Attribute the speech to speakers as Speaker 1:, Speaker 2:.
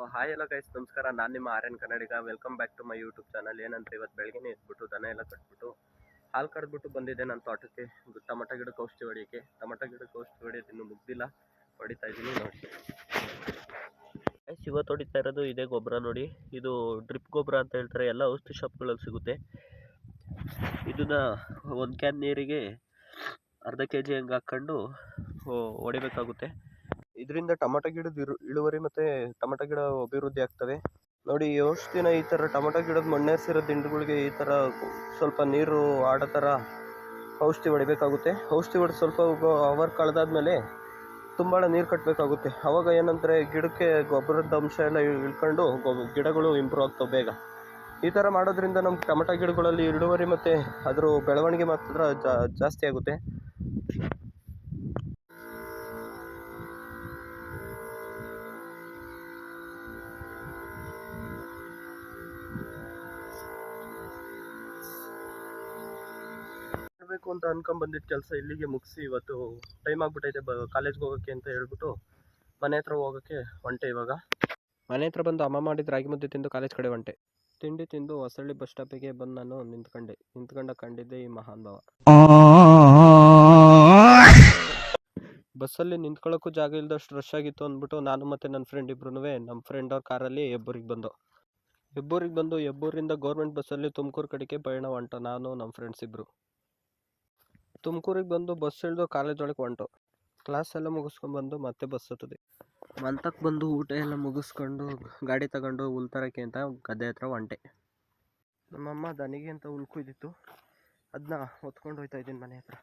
Speaker 1: Hi ಎಲ್ಲ guys, ನಮಸ್ಕಾರ. ನಾನು ನಿಮ್ಮ Aryan Kannadiga. Welcome back to my YouTube channel. ಏನಂತ ಇವತ್ತು ಬೆಳಗ್ಗೆ ಎದ್ಬಿಟ್ಟು ದನ ಎಲ್ಲ ಕಟ್ಬಿಟ್ಟು ಹಾಲು ಕರೆದ್ಬಿಟ್ಟು ಬಂದಿದ್ದೆ ನನ್ನ ತೋಟಕ್ಕೆ ಟೊಮಟೊ ಗಿಡಕ್ಕೆ ಔಷಧಿ ಹೊಡಿಯೋಕ್ಕೆ. ಟೊಮಟೊ ಗಿಡಕ್ಕೆ ಔಷಧಿ ಹೊಡಿಯೋದು ಇನ್ನೂ ಮುಗ್ದಿಲ್ಲ, ಹೊಡಿತಾ ಇದ್ದೀನಿ ನೋಡಿ. ಇವತ್ತು ಹೊಡಿತಾ ಇರೋದು ಇದೇ ಗೊಬ್ಬರ ನೋಡಿ. ಇದು ಡ್ರಿಪ್ ಗೊಬ್ಬರ ಅಂತ ಹೇಳ್ತಾರೆ, ಎಲ್ಲ ಔಷಧಿ ಶಾಪ್ಗಳಲ್ಲಿ ಸಿಗುತ್ತೆ. ಇದನ್ನ ಒಂದು ಕ್ಯಾನ್ ನೀರಿಗೆ ಅರ್ಧ kg ಹಂಗೆ ಹಾಕ್ಕೊಂಡು ಹೊಡಿಬೇಕಾಗುತ್ತೆ. ಇದರಿಂದ ಟೊಮಟೊ ಗಿಡದ ಇಳುವರಿ ಮತ್ತು ಟೊಮಟೊ ಗಿಡ ಅಭಿವೃದ್ಧಿ ಆಗ್ತವೆ ನೋಡಿ. ಈ ಔಷಧಿನ ಈ ಥರ ಟೊಮಟೊ ಗಿಡದ ಮಣ್ಣೇರಿಸಿರೋ ದಿಂಡುಗಳಿಗೆ ಈ ಥರ ಸ್ವಲ್ಪ ನೀರು ಆಡೋ ಥರ ಔಷಧಿ ಹೊಡಿಬೇಕಾಗುತ್ತೆ. ಔಷಧಿ ಹೊಡೆದು ಸ್ವಲ್ಪ ಅವರ್ ಕಳೆದಾದ್ಮೇಲೆ ತುಂಬ ನೀರು ಕಟ್ಟಬೇಕಾಗುತ್ತೆ. ಆವಾಗ ಏನಂದರೆ ಗಿಡಕ್ಕೆ ಗೊಬ್ಬರದ ಅಂಶ ಎಲ್ಲ ಇಳ್ಕೊಂಡು ಗಿಡಗಳು ಇಂಪ್ರೂವ್ ಆಗ್ತವೆ ಬೇಗ. ಈ ಥರ ಮಾಡೋದ್ರಿಂದ ನಮ್ಮ ಟೊಮಟೊ ಗಿಡಗಳಲ್ಲಿ ಇಳುವರಿ ಮತ್ತು ಅದ್ರ ಬೆಳವಣಿಗೆ ಮಾತ್ರ ಜಾಸ್ತಿ ಆಗುತ್ತೆ. ಮಾಡಬೇಕು ಅಂತ ಅನ್ಕೊಂಡ್ಬಂದಿದ್ದ ಕೆಲಸ ಇಲ್ಲಿಗೆ ಮುಗಿಸಿ ಇವತ್ತು ಟೈಮ್ ಆಗ್ಬಿಟ್ಟೈತೆ ಕಾಲೇಜ್ಗೆ ಹೋಗೋಕ್ಕೆ ಅಂತ ಹೇಳ್ಬಿಟ್ಟು ಮನೆ ಹತ್ರ ಹೋಗೋಕ್ಕೆ ಹೊಂಟೆ. ಇವಾಗ ಮನೆ ಹತ್ರ ಬಂದು ಅಮ್ಮ ಮಾಡಿದ ರಾಗಿ ಮುದ್ದೆ ತಿಂದು ಕಾಲೇಜ್ ಕಡೆ ಹೊಂಟೆ. ತಿಂಡಿ ತಿಂದು ಹೊಸಳ್ಳಿ ಬಸ್ ಸ್ಟಾಪಿಗೆ ಬಂದು ನಾನು ಕಂಡಿದ್ದೆ ಈ ಮಹಾನ್ ಭಾವ. ಬಸ್ಸಲ್ಲಿ ನಿಂತ್ಕೊಳ್ಳೋಕ್ಕೂ ಜಾಗ ಇಲ್ದಷ್ಟು ರಶ್ ಆಗಿತ್ತು ಅಂದ್ಬಿಟ್ಟು ನಾನು ಮತ್ತು ನನ್ನ ಫ್ರೆಂಡ್ ಇಬ್ರು ನಮ್ಮ ಫ್ರೆಂಡ್ ಅವ್ರ ಕಾರಲ್ಲಿ ಹೆಬ್ಬೂರಿಗೆ ಬಂದು ಹೆಬ್ಬೂರಿಂದ ಗೌರ್ಮೆಂಟ್ ಬಸ್ಸಲ್ಲಿ ತುಮಕೂರು ಕಡೆಗೆ ಪಯಣ ಹೊಂಟ. ನಾನು ನಮ್ಮ ಫ್ರೆಂಡ್ಸ್ ಇಬ್ಬರು ತುಮಕೂರಿಗೆ ಬಂದು ಬಸ್ ಇಳಿದು ಕಾಲೇಜ್ ಒಳಗೆ ಹೊಂಟು. ಕ್ಲಾಸ್ ಎಲ್ಲ ಮುಗಿಸ್ಕೊಂಡ್ಬಂದು ಮತ್ತೆ ಬಸ್ ಹತ್ತದೆ. ಮಂತಕ್ಕೆ ಬಂದು ಊಟ ಎಲ್ಲ ಮುಗಿಸ್ಕೊಂಡು ಗಾಡಿ ತಗೊಂಡು ಹುಲ್ ತರಕ್ಕೆ ಅಂತ ಗದ್ದೆ ಹತ್ರ ಹೊಂಟೆ. ನಮ್ಮಮ್ಮ ದನಿಗೆ ಅಂತ ಹುಲ್ ಕುಯ್ದಿತ್ತು, ಅದನ್ನ ಹೊತ್ಕೊಂಡು ಹೋಗ್ತಾ ಇದ್ದೀನಿ ಮನೆ ಹತ್ರ.